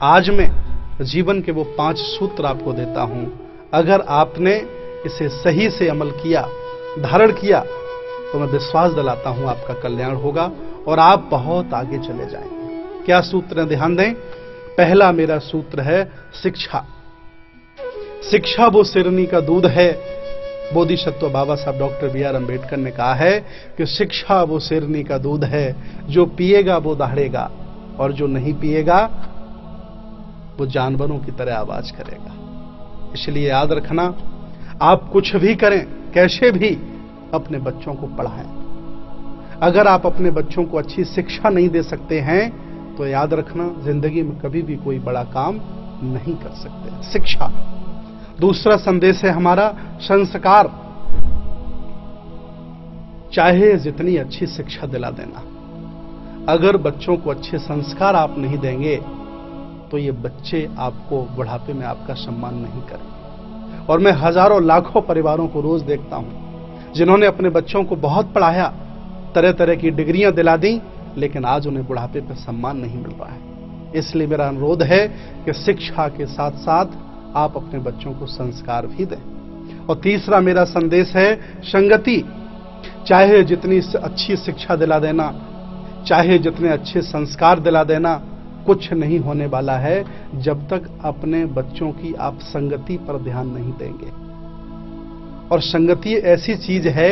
आज मैं जीवन के वो 5 सूत्र आपको देता हूं। अगर आपने इसे सही से अमल किया, धारण किया, तो मैं विश्वास दिलाता हूं आपका कल्याण होगा और आप बहुत आगे चले जाएंगे। क्या सूत्र है? ध्यान दें। पहला मेरा सूत्र है शिक्षा। शिक्षा वो सिरनी का दूध है। बोधिसत्व बाबा साहब डॉक्टर B.R. अम्बेडकर ने कहा है कि शिक्षा वो सिरनी का दूध है, जो पिएगा वो दहाड़ेगा और जो नहीं पिएगा वो जानवरों की तरह आवाज करेगा। इसलिए याद रखना, आप कुछ भी करें, कैसे भी अपने बच्चों को पढ़ाएं। अगर आप अपने बच्चों को अच्छी शिक्षा नहीं दे सकते हैं तो याद रखना, जिंदगी में कभी भी कोई बड़ा काम नहीं कर सकते। शिक्षा। दूसरा संदेश है हमारा संस्कार। चाहे जितनी अच्छी शिक्षा दिला देना, अगर बच्चों को अच्छे संस्कार आप नहीं देंगे तो ये बच्चे आपको बुढ़ापे में आपका सम्मान नहीं करेंगे। और मैं हजारों लाखों परिवारों को रोज देखता हूं जिन्होंने अपने बच्चों को बहुत पढ़ाया, तरह तरह की डिग्रियां दिला दी, लेकिन आज उन्हें बुढ़ापे पर सम्मान नहीं मिल रहा है। इसलिए मेरा अनुरोध है कि शिक्षा के साथ साथ आप अपने बच्चों को संस्कार भी दें। और तीसरा मेरा संदेश है संगति। चाहे जितनी अच्छी शिक्षा दिला देना, चाहे जितने अच्छे संस्कार दिला देना, कुछ नहीं होने वाला है जब तक अपने बच्चों की आप संगति पर ध्यान नहीं देंगे। और संगति ऐसी चीज है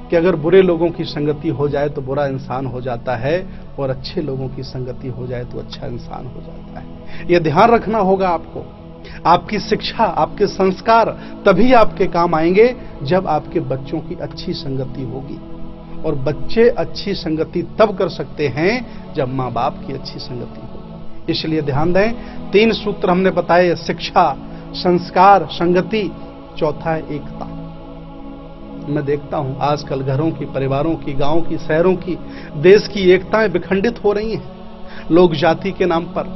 कि अगर बुरे लोगों की संगति हो जाए तो बुरा इंसान हो जाता है, और अच्छे लोगों की संगति हो जाए तो अच्छा इंसान हो जाता है। यह ध्यान रखना होगा आपको। आपकी शिक्षा, आपके संस्कार तभी आपके काम आएंगे जब आपके बच्चों की अच्छी संगति होगी। और बच्चे अच्छी संगति तब कर सकते हैं जब माँ बाप की अच्छी संगति हो। इसलिए ध्यान दें, 3 सूत्र हमने बताए, शिक्षा, संस्कार, संगति। चौथा है एकता। मैं देखता हूं आजकल घरों की, परिवारों की, गांवों की, शहरों की, देश की एकताएं विखंडित हो रही हैं। लोग जाति के नाम पर,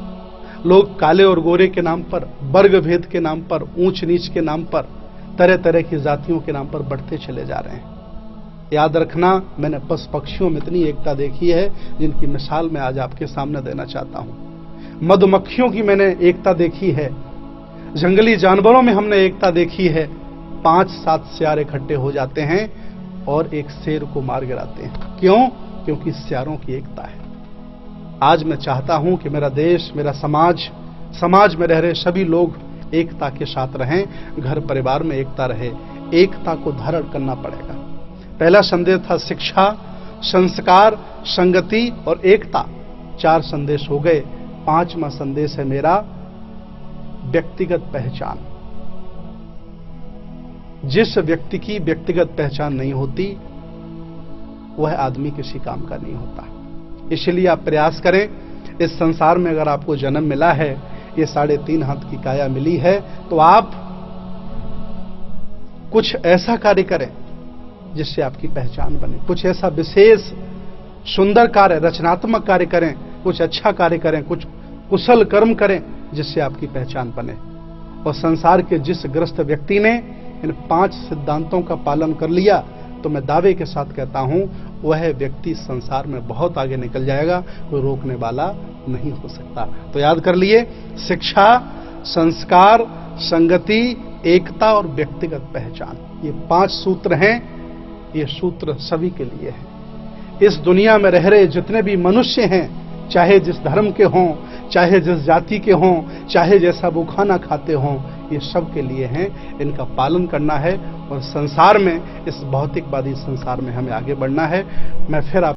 लोग काले और गोरे के नाम पर, वर्ग भेद के नाम पर, ऊंच नीच के नाम पर, तरह तरह की जातियों के नाम पर बढ़ते चले जा रहे हैं। याद रखना, मैंने पशु पक्षियों में इतनी एकता देखी है जिनकी मिसाल मैं आज आपके सामने देना चाहता हूं। मधुमक्खियों की मैंने एकता देखी है, जंगली जानवरों में हमने एकता देखी है। 5-7 सियार इकट्ठे हो जाते हैं और एक शेर को मार गिराते हैं। क्यों? क्योंकि सियारों की एकता है। आज मैं चाहता हूं कि मेरा देश, मेरा समाज में रह रहे सभी लोग एकता के साथ रहें, घर परिवार में एकता रहे। एकता को धारण करना पड़ेगा। पहला संदेश था शिक्षा, संस्कार, संगति और एकता। 4 संदेश हो गए। 5वां संदेश है मेरा व्यक्तिगत पहचान। जिस व्यक्ति की व्यक्तिगत पहचान नहीं होती, वह आदमी किसी काम का नहीं होता। इसलिए आप प्रयास करें, इस संसार में अगर आपको जन्म मिला है, ये 3.5 हाथ की काया मिली है, तो आप कुछ ऐसा कार्य करें जिससे आपकी पहचान बने। कुछ ऐसा विशेष सुंदर कार्य, रचनात्मक कार्य करें, कुछ अच्छा कार्य करें, कुछ कुशल कर्म करें जिससे आपकी पहचान बने। और संसार के जिस ग्रस्त व्यक्ति ने इन 5 सिद्धांतों का पालन कर लिया, तो मैं दावे के साथ कहता हूं वह व्यक्ति संसार में बहुत आगे निकल जाएगा, कोई रोकने वाला नहीं हो सकता। तो याद कर लिए, शिक्षा, संस्कार, संगति, एकता और व्यक्तिगत पहचान, ये 5 सूत्र हैं। ये सूत्र सभी के लिए है। इस दुनिया में रह रहे जितने भी मनुष्य हैं, चाहे जिस धर्म के हों, चाहे जिस जाति के हों, चाहे जैसा वो खाना खाते हों, ये सब के लिए हैं। इनका पालन करना है और संसार में, इस भौतिकवादी संसार में हमें आगे बढ़ना है। मैं फिर आप